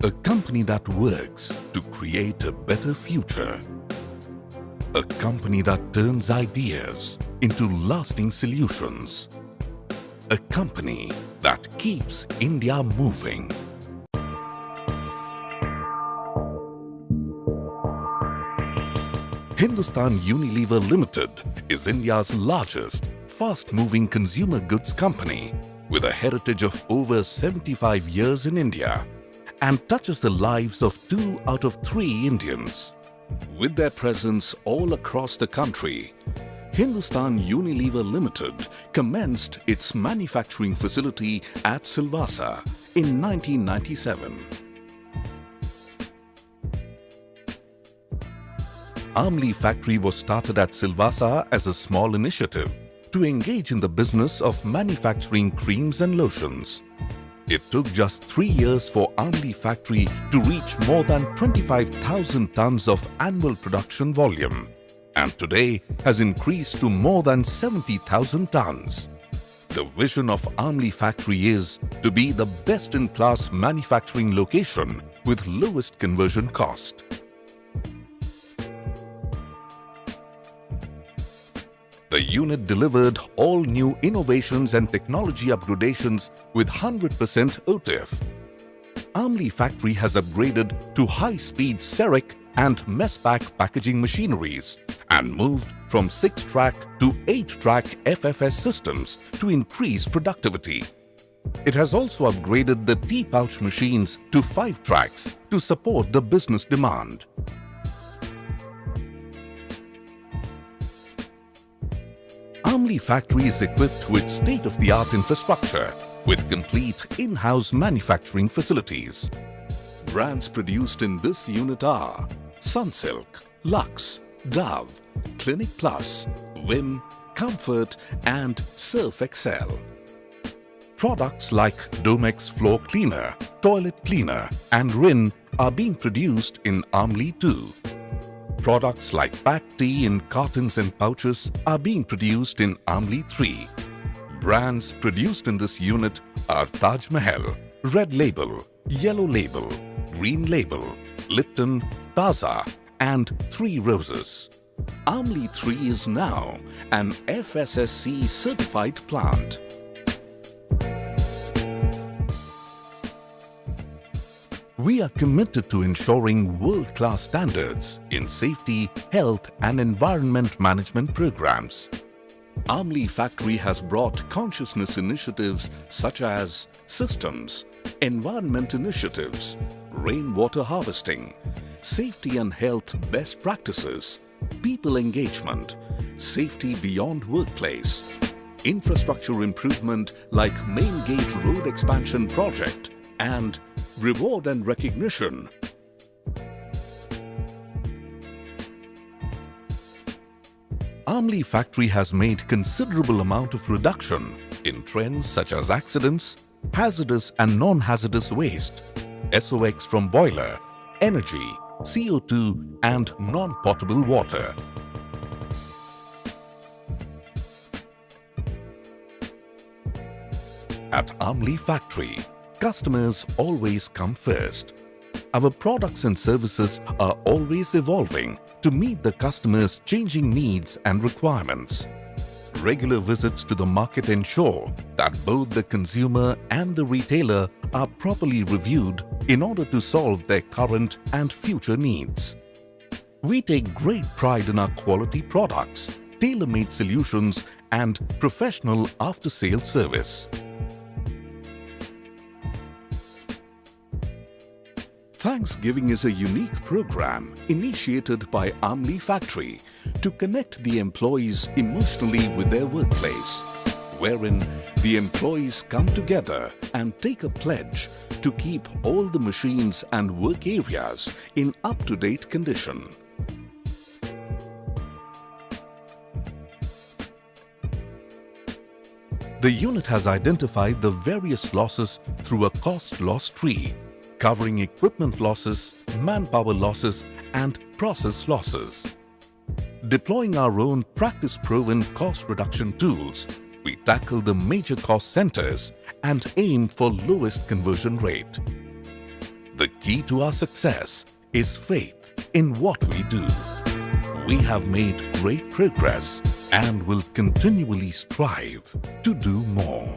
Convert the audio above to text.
A company that works to create a better future. A company that turns ideas into lasting solutions. A company that keeps India moving. Hindustan Unilever Limited is India's largest, fast-moving consumer goods company with a heritage of over 75 years in India and touches the lives of 2 out of 3 Indians. With their presence all across the country, Hindustan Unilever Limited commenced its manufacturing facility at Silvassa in 1997. Amli factory was started at Silvassa as a small initiative to engage in the business of manufacturing creams and lotions. It took just 3 years for Amli factory to reach more than 25,000 tons of annual production volume, and today has increased to more than 70,000 tons. The vision of Amli factory is to be the best-in-class manufacturing location with lowest conversion cost. The unit delivered all new innovations and technology upgradations with 100% OTIF. Amli factory has upgraded to high-speed Ceric and Messpack packaging machineries and moved from 6-track to 8-track FFS systems to increase productivity. It has also upgraded the tea pouch machines to 5 tracks to support the business demand. Amli factory is equipped with state-of-the-art infrastructure with complete in-house manufacturing facilities. Brands produced in this unit are Sunsilk, Lux, Dove, Clinic Plus, Vim, Comfort and Surf Excel. Products like Domex Floor Cleaner, Toilet Cleaner and Rin are being produced in Amli too. Products like packed tea in cartons and pouches are being produced in Amli 3. Brands produced in this unit are Taj Mahal, Red Label, Yellow Label, Green Label, Lipton, Taza and 3 Roses. Amli 3 is now an FSSC certified plant. We are committed to ensuring world-class standards in safety, health and environment management programs. Amli factory has brought consciousness initiatives such as systems, environment initiatives, rainwater harvesting, safety and health best practices, people engagement, safety beyond workplace, infrastructure improvement like Main Gate Road Expansion Project, and reward and recognition. Amli factory has made considerable amount of reduction in trends such as accidents, hazardous and non-hazardous waste, SOx from boiler, energy, CO2 and non-potable water. At Amli factory, customers always come first. Our products and services are always evolving to meet the customers' changing needs and requirements. Regular visits to the market ensure that both the consumer and the retailer are properly reviewed in order to solve their current and future needs. We take great pride in our quality products, tailor-made solutions and professional after-sales service. Thanksgiving is a unique program initiated by Amli Factory to connect the employees emotionally with their workplace, wherein the employees come together and take a pledge to keep all the machines and work areas in up-to-date condition. The unit has identified the various losses through a cost loss tree, covering equipment losses, manpower losses and process losses. Deploying our own practice-proven cost reduction tools, we tackle the major cost centers and aim for lowest conversion rate. The key to our success is faith in what we do. We have made great progress and will continually strive to do more.